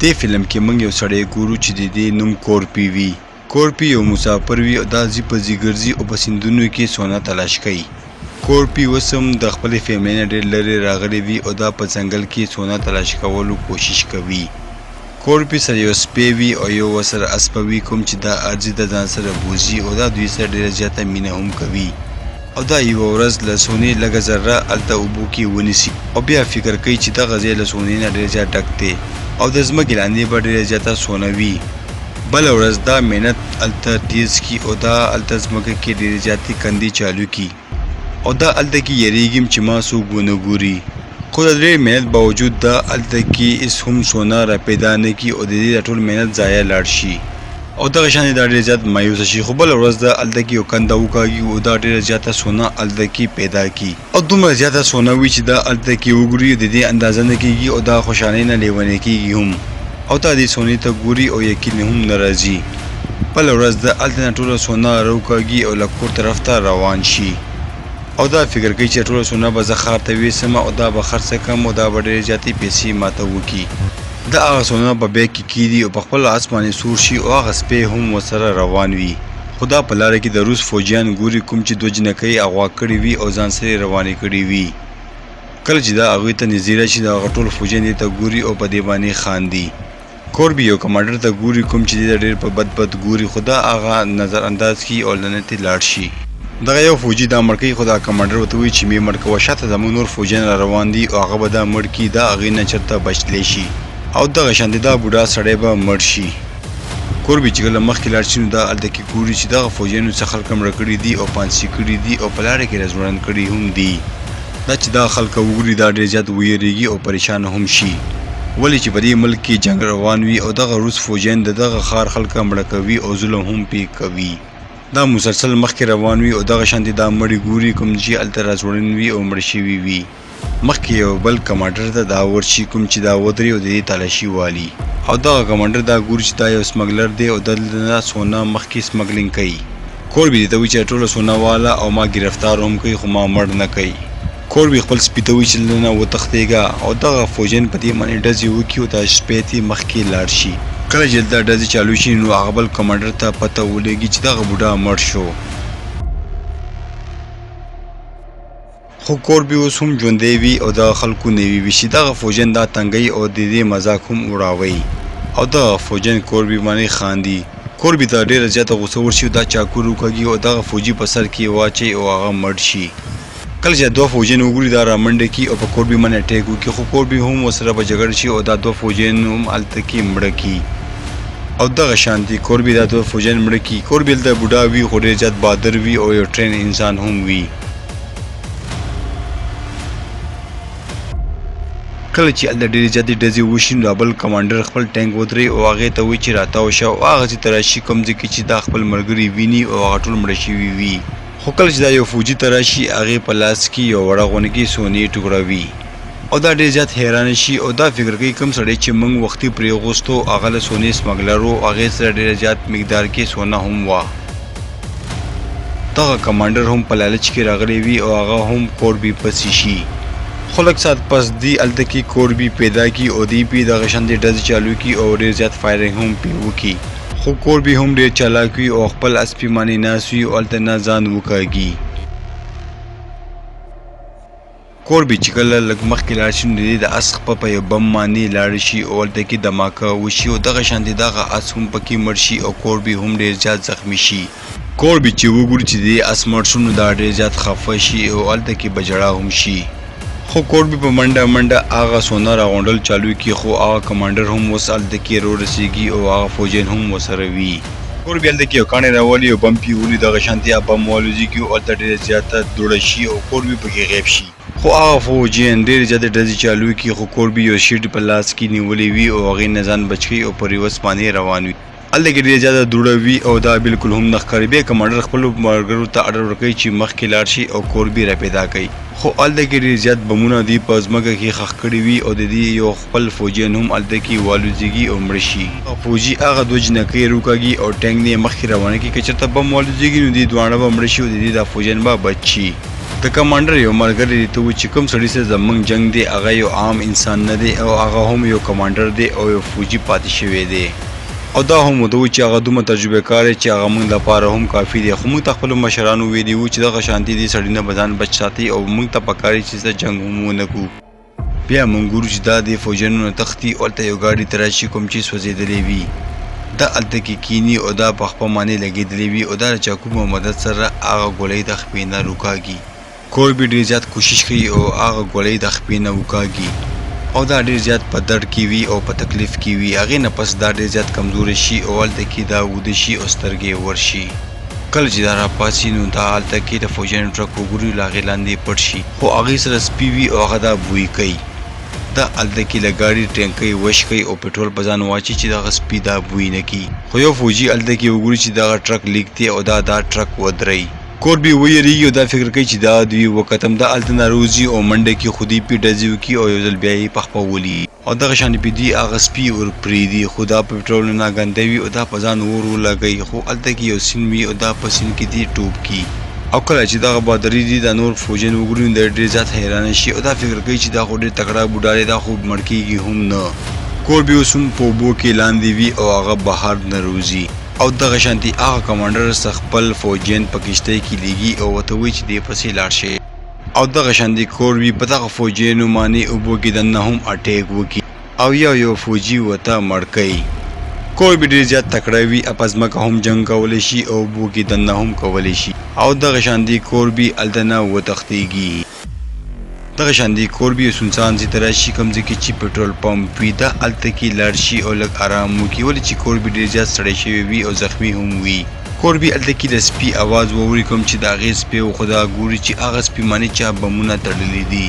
دې فلم کې موږ یو سړی ګورو چې د دې نوم کورپي وي. کورپي یو مسافر وي او دا ځي په ځي ګرځي او په سیندونو کې سونا تلاش کوي. کورپي اوس هم د خپلې فیملي نه ډېر لرې راغلی وي او دا په ځنګل کې سونا تلاش کولو کوشش کوي. کورپي سره یو سپی وي او یو ورسره اسپه وي کوم چې دا ارځي د ځان سره بوځي او دا دوی سره ډېره زیاته مینه هم کوي. او دا یوه ورځ له سونې لږه ذره هلته اوبو کې ونیسي او بیا فکر کوي چې دغه ځای له سونې نه ډېر زیات ډک دی او د ځمکې لاندې به ډېره زیاته سونه وي. بله ورځ دا محنت هلته تیز کړي او دا هلته ځمکه کې ډېرې زیاتې کندې چالو کړي او دا هلته کې یریږم چې ما څوک ونه ګوري. خو د ډېر محنت باوجود دا هلته کې هېڅ هم سونه را پیدا نه کړي او د دې دا ټول محنت ضایع لاړ شي او دغه شانې دا ډېر زیات مایوسه شي. خو بله ورځ دا هلته کې یو کنده وکاږي او دا ډېره زیاته سونه هلته کې پیدا کړي او دومره زیاته سونه وي چې دا هلته کې وګوري د دې اندازه نه کېږي او دا خوشحالۍ نه لیونی کېږي هم او دا دې سونې ته ګوري او یقین هم نه راځي. بله ورځ د هلته نه ټوله سونه راوکاږي او له کور طرف ته روان شي او دا فکر کوي چې ټوله سونه به زه ښار ته ویسم او دا به خرڅه کړم او دا به ډېرې زیاتې پیسې ماته وکړي. دا هغه سونه په بیګ کې کېږدي او په خپل آس باندې سور شي او هغه سپی هم ورسره روان وي. خو دا په لاره کې د روس فوجیان ګوري کوم چې دوه جنکۍ اغوا کړي وي او ځان سره روانې کړي وي. کله چې دا هغوی ته نږدې راشي د هغه ټول فوجیان دې ته ګوري او په دې باندې خاندي. کوربي یو کمانډر ته ګوري کوم چې دې ته ډېر په بد ګوري خو دا هغه نظر انداز کړي او لعنتې لاړ شي. دغه یو فوجي دا مړ کوي خو دا کمانډر ورته وایي چې مې مړ کوه شاته زموږ نور فوجیان را روان دي او هغه به دا مړ کړي دا هغې نه چېرته بچلی شي او دغه شانتې دا بوډا سړی به مړ شي. کوربي چې کله مخکې لاړ شي نو دا هلته کې ګوري چې دغه فوجیانو څه خلک مړه کړي دي او پانسي کړي دي او په لاره کې رزمړند کړي هم دي. دا چې دا خلک وګوري دا ډېر زیات ویریږي او پریشانه هم شي ولې چې په دې ملک کې جنګ روان وي او دغه روس فوجیان د دغه ښار خلکه مړه کوي او ظلم هم پې کوي. دا مسلسل مخکې روان وي او دغه شانتې دا مړي ګوري کوم چې هلته راځوړند وي او مړه شوي وي. مخکې یو بل کمانډر ته دا ورشي کوم چې دا ودرې او د دې تلاشي والي او دغه کمانډر دا ګوري چې دا یو سمګلر دی او دلته سونه مخکې سمګلینګ کوي. کوربي دې ته وایي چې ټوله سونه واله او ما ګرفتار هم کوي خو ما مړ نه کوي. کوربي خپل سپي ته وایي چې نه وتښتېږه او دغه فوجیان په دې باندې ډزې وکړي او دا سپی ته مخکې لاړ شي. کله چې دا ډزې چالو شي نو هغه بل کمانډر ته پته ولګي چې دغه بوډا مړ شو. خو کوربي اوس هم ژوندی وي او دغه خلکو نوي وي چې دغه فوجیان دا تنګوي او د دې مذاق هم اړوي او دغه فوجیان کوربي باندې خاندي. کوربي ته ډېره زیاته غوسه ورشي دا چاقو وکاږي او دغه فوجي په سر کې واچوي او هغه مړ شي. کله چې دوه فوجیان وګوري دا رامنډه کړي او په کوربي باندې اټیک وکړي خو کوربي هم ورسره په جګړه شي او دا دوه فوجیان هم هلته کې مړه کړي او دغه شانتې کوربي دا دوه فوجیان مړه کړي. کوربي هلته بوډا وي خو ډېر زیات بهادر وي او یو ټرین انسان هم وي. کله چې هلته ډېرې زیاتې ډزې وشي نو بل کمانډر خپل ټینک ودرې او هغې ته وایي چې راتاو شه او هغه ځای ته راشي کوم ځای کې چې دا خپل ملګري ویني او هغه ټول مړه شوي وي. خو کله چې دا یو فوجي ته راشي هغې په لاس کې یو وړه غونډه کې سونې ټوکړه وي او دا ډېر زیات حیرانه شي او دا فکر کوي کوم سړی چې موږ وختي پرې اغوستو هغه له سونې سمګلر و هغې سره ډېره زیات مقدار کې سونه هم وه. دغه کمانډر هم په لالچ کې راغلی وي او هغه هم کوربي پسې شي. خو لږ ساعت پس دی هلته کې کوربي پیدا کړي او دی پې دغه شانتې ډزې چالو کړي او ډېر زیات فایرنګ هم پې وکړي. خو کوربي هم ډېر چالاک وي او خپل اسپي باندې ناست وي او هلته نه ځان وکاږي. کوربي چې کله لږ مخکې لاړ شي نو د دې د اس خپه په یو بم باندې لاړ شي او هلته کې دماکه وشي او دغه شانتې دغه اس هم پکې مړ شي او کوربي هم ډېر زیات زخمي شي. کوربي چې وګوري چې د دې اس مړ شو نو دا ډېر زیات خفه شي او هلته کې به ژړا هم شي. خو کوربي په منډه هغه سونه راغونډل چالو کړي خو هغه کمانډر هم اوس هلته کې رسېږي او هغه فوجیان هم ورسره وي. کوربي هلته کې یو کاڼی راولي او بم پې ولي دغه شانتې بم والوځېږي او هلته ډېره زیاته دوړه شي او کوربي پکې غیب شي. خو هغه فوجیان ډېرې زیاتې ډزې چالو کړي خو کوربي یو شیټ په لاس کې نیولی وي او هغې نه ځان بچ کوي او په ریوس باندې روان وي. هلته کې ډېره زیاته دوړه وي او دا بلکل هم نه ښکاري. بیا کمانډر خپلو ملګرو ته اډر ورکوي چې مخکې لاړ شي او کوربي را پیدا کوي. خو هلته کې ډېر زیات بمونه دوی په ځمکه کې ښخ کړي وي او د دې یو خپل فوجیان هم هلته کې والوځېږي او مړه شي. فوجي هغه دوه جنکۍ راوکاږي او ټینک نه یې مخکې روانه کړي که چېرته بم والوځېږي نو دې دواړه به مړه شي او د دې دا فوجیان به بچ شي. د کمانډر یو ملګری ته و چې کوم سړي سره زمونږ جنگ دی هغه یو عام انسان نه دی او هغه هم یو کمانډر دی او یو فوجي پاتې شوی دی او دا هم ورته و چې هغه دومره تجربه کار چې هغه موږ لپاره هم کافي دی خو موږ ته خپلو مشرانو ویلي وو چې دغه شانتي دې سړي نه به ځان بچ ساتي او موږ ته پکار چې څه جنګ هم ونه کړو بیا موږ ګورو چې دا د فوجیانو نه تښتي او هلته یو ګاډي ته راشي کوم چې سوځېدلی وي دا هلته کې کیني او دا په خپه مانې لګېدلی وي او دا د چاقو په مدد سره هغه ګولۍ د خپې نه روکاږي کوربي ډېر زیات کوشش کوي او هغه ګولۍ د خپې نه وکاږي او دا ډېر زیات په درد کې وي او په تکلیف کې وي هغې نه پس دا ډېر زیات کمزوری شي او هلته کې دا وده شي او سترګې ورشي کله چې دا راپاڅي نو دا هلته کې د فوجیانو ټرک وګوري له هغې لاندې پټ شي خو هغې سره سپي وي او هغه دا بوی کوي دا هلته کې له ګاډي ټینکۍ وش کوي او پټرول په ځان واچي چې دغه سپي دا بوی نه کړي خو یو فوجي هلته کې وګوري چې دغه ټرک لیک دی او دا ټرک ودروي کوربي ویریږي او دا فکر کوي چې دا دوی وکتم دا هلته نه راوځي او منډه کې خودي پې ډزې وکړي او یو ځل بیا یې په خپه ولي او دغه شانې پې دوی هغه سپي ور پرېږدي خو دا په پټرول نه ناګنده وي او دا په ځان اور ولګوي خو هلته کې یو سیند وي او دا په سیند کې دې ټوپ کړي او کله چې دغه بهادري دي دا نور فوجیان وګوري نو ډېر زیات حیرانه شي او دا فکر کوي چې دا خو ډېر تکړه بوډا دی دا خو مړ کېږي هم نه کوربي اوس هم په اوبو کې لاندې وي او هغه بهر نه روځي او دغه شانتي هغه کمانډر څخه خپل فوجیان په کشتۍ کې لیږي او ورته وایي چې دې پسې لاړ شي او دغه شانتي کوربي په دغه فوجیانو باندې اوبو کې دننه هم اټیک وکړي او یو فوجي ورته مړ کوي کوربي ډېر زیات تکړه وي په ځمکه هم جنګ کولی شي او اوبو کې دننه هم کولی شي او دغه شانتي کوربي هلته نه وتښتېږي دغه شانتي کوربي یو سنسان ځای ته راشي کوم ځای کې چې پټرول پمپ وي دا هلته کې لاړ شي او لږ ارام وکړي ولې چې کوربي ډېر زیات ستړی شوی وي او زخمي هم وي کوربي هلته کې د سپي اواز واوري کوم چې د هغې سپی و خو دا ګوري چې هغه سپي باندې چا بمونه تړلي دي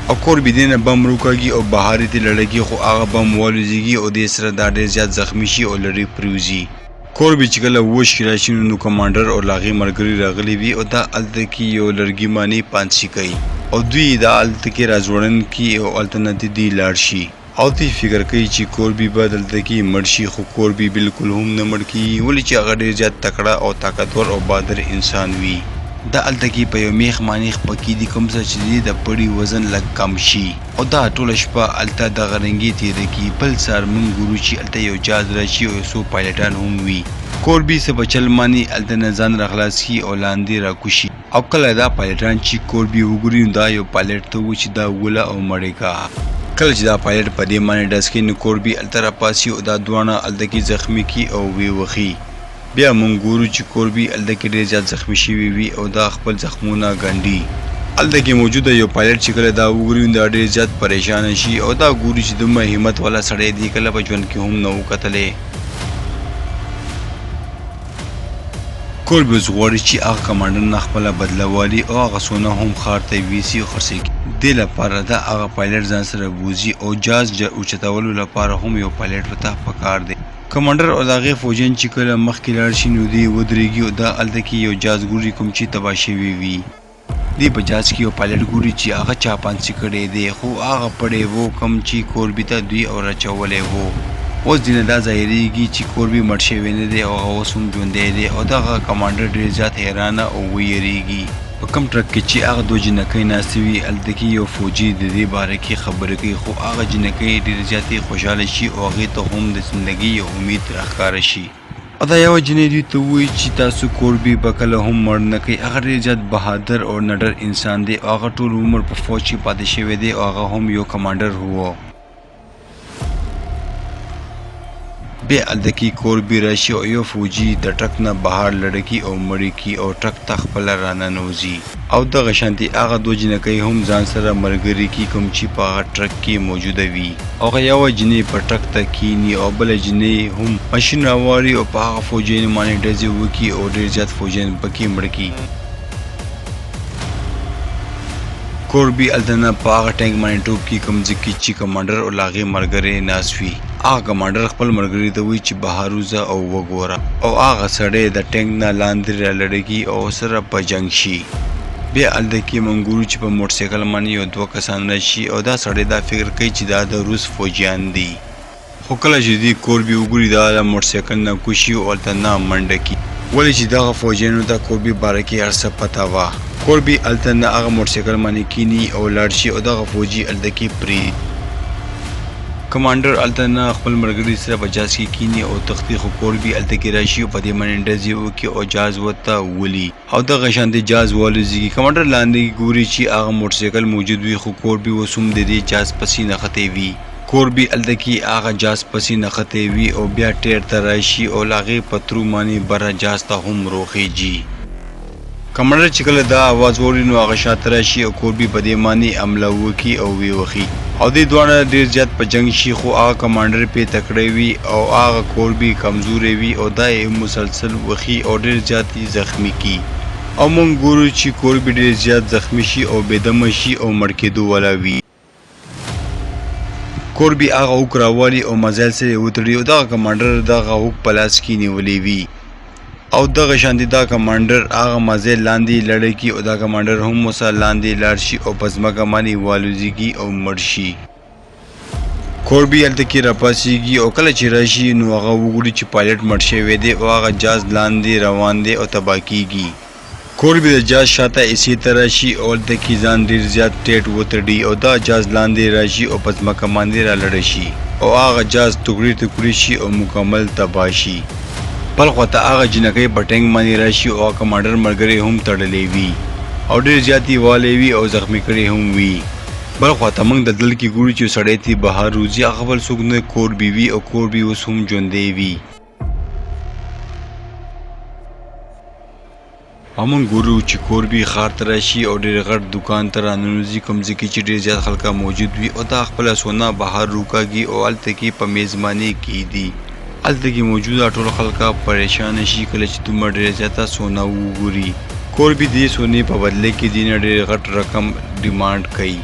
او کوربي دې نه بم روکاږي او بهر یې ترې لړګي خو هغه بم والوزېږي او دې سره دا ډېر زیات زخمي شي او لرې پرېوځي کوربي چې کله وش کې راشي نو کمانډر او له هغې ملګري راغلي وي او دا هلته کې یو لرګي باندې پانسي کوي او دوی دا هلته کې راځوړن کي او هلته نه دوی لاړ شي او دوی فکر کوي چې کوربي به دلته کې مړ شي خو کوربي بالکل هم نه مړ کېږي ولې چې هغه ډېر زیات تکړه او طاقتور او بهادر انسان وي دا هلته کې په یو میخ باندې خپه کېدي کوم څه چې د پړي وزن لږ کم شي او دا ټوله شپه هلته دغه رنګې تېره کړي بل سهار موږ ګورو چې هلته یو جهاز راشي او یو څو پایلټان هم وي کوربي څه په چل باندې هلته نه ځان راخلاص کړي او لاندې راکوشي او کله دا پایلټان چې کوربي وګوري نو دا یو پایلټ ته و چې دا وله او مړې کا کله چې دا پایلټ په دې باندې ډز کوي نو کوربي هلته راپاسي او دا دواړه هلته کې زخمي کړي او ویې وخي بیا موږ ګورو چې کوربي هلته کې ډېر زیات زخمي شوي وي او دا خپل زخمونه ګنډي هلته کې موجوده یو پایلټ چې کله دا وګوري نو دا ډېر زیات پریشانه شي او دا ګوري چې دومره همت والا سړی دی کله په ژوند کې هم نه و کتلی کوربي اوس غواړي چې هغه کمانډر نه خپله بدله والي او هغه څونه هم ښار ته یوسي او خرڅوي دې لپاره دا هغه پایلټ ځان سره بوځي او جهاز اوچتولو لپاره هم یو پایلټ ورته پکار دی کمانډر او د هغې فوجیان چې کله مخکې لاړ شي نو دوی ودرېږي او دا هلته کې یو جهاز ګوري کوم چې تباه شوی وي دوی په جهاز کې یو پایلټ ګوري چې هغه چا پانسي کړی دی خو هغه پړی و کوم چې کوربي ته دوی اور اچولی و اوس دې نه دا ظاهرېږي چې کوربي مړ شوی نه دی او هغه اوس هم ژوندی دی او دغه کمانډر ډېر زیات حیرانه او ویریږي په کوم ټرک کې چې هغه دوه جنکۍ ناستې وي هلته کې یو فوجي د دې باره کې خبرې کوي خو هغه جنکۍ ډېرې زیاتې خوشحاله شي او هغې ته هم د زندګۍ یو امید راښکاره شي او دا یوه جنۍ دوی ته ووایي چې تاسو کوربي به کله هم مړ نه کوي هغه ډېر زیات بهادر او نډر انسان دی او هغه ټول عمر په فوج کې پاتې شوی دی او هغه هم یو کمانډر و بیا هلته کې کوربي راشي او یو فوجي د ټرک نه بهر لړکي او مړې کړي او ټرک ته خپله راننوځي او دغه شانتې هغه دوه جنکۍ هم ځان سره ملګري کړي کوم چې په هغه ټرک کې موجوده وي هغه یوه جنۍ په ټرک ته کښېني او بله جنۍ هم ماشین راواړي او په هغه فوجیانو باندې ډزې وکړي او ډېر زیات فوجیان پکې مړه کړي کوربي هلته نه په هغه ټینک باندې ټوپ کړي کوم ځای کې چې کمانډر او له هغې ملګری ناست وي هغه کمانډر خپل ملګري ته وایي چې بهر وځه او وګوره او هغه سړی د ټینک نه لاندې رالړږي او سره په جنګ شي بیا هلته کې موږ ګورو چې په موټرسایکل باندې یو دوه کسان راشي او دا سړی دا فکر کوي چې دا د روس فوجیان دي خو کله چې دوی کوربي وګوري دا د موټرسایکل نه کوشي او هلته نه منډه کړي ولې چې دغه فوجیانو د کوربي باره کې هر څه پته وه کوربي هلته نه هغه موټرسایکل باندې کینی او لاړ شي او دغه فوجي هلته کې پرېږدي. کمانډر هلته نه خپل ملګري سره په جهاز کې کینی او تختی، خو کوربي هلته کې راشي او په دې باندې ډزې وکړي او جهاز ورته ولي او دغه شانتې جهاز والوزېږي. کمانډر لاندې ګوري چې هغه موټرسایکل موجود وي، خو کوربي اوس هم د دې جهاز پسې نښتی وي. کوربي هلته کې هغه جهاز پسې نښتی وي او بیا ټیر ته راشي او له هغې په ترو باندې بره جهاز ته هم روخیږي. کمانډر چې کله دا اواز واوري نو هغه شاته راشي او کوربي په دې باندې حمله وکړي او ویې وخي او دې دواړه ډېر زیات په جنګ شي، خو هغه کمانډر پې تکړه وي او هغه کوربي کمزوری وي او دا یې مسلسل وخي او ډېر زیات یې زخمي کي او موږ ګورو چې کوربي ډېر زیات زخمي شي او بېدمه شي او مړ کېدو والا وي. کوربي هغه اوک راوالي او مزایل سره یې وتړي او دغه کمانډر دغه اوک په لاس کې نیولی وي او دغه شانتې دا کمانډر هغه مزایل لاندې لړی کي او دا کمانډر هم ورسره لاندې لاړ شي او په ځمکه باندې والوزېږي او مړ شي. کوربي هلته کې راپاڅېږي او کله چې راشي نو هغه وګوري چې پایلټ مړ شوی دی او هغه جهاز لاندې روان دی او تباه کېږي. کوربي د جهاز شاته حصې ته راشي او هلته کې ځان ډېر زیات ټیټ وتړي او دا جهاز لاندې راشي او په ځمکه باندې رالړی شي او هغه جهاز ټوکړې ټوکړې شي او مکمل تباه شي. بل خواته هغه جنکۍ په ټینک باندې راشي او هغه کمانډر ملګری هم تړلی وي او ډېر زیات یې والی وي او زخمي کړی هم وي. بل خواته موږ د دل کې ګورو چې سړی ترې بهر روځي، هغه بل څوک نه کوربي وي او کوربي اوس هم ژوندی وي. او موږ ګورو چې کوربي ښار ته راشي او ډېر غټ دوکان ته راننوځي، کوم ځای کې چې ډېر زیات خلکه موجود وي او دا خپله سونا بهر روکاږي او هلته کې په میزبانۍ کېږدي. هلته کې موجوده ټول خلکه پریشانه شي کله چې دومره ډېره زیاته سونا وګوري. کوربي دې سونې په بدله کې دې نه ډېر غټ رقم ډیمانډ کوي.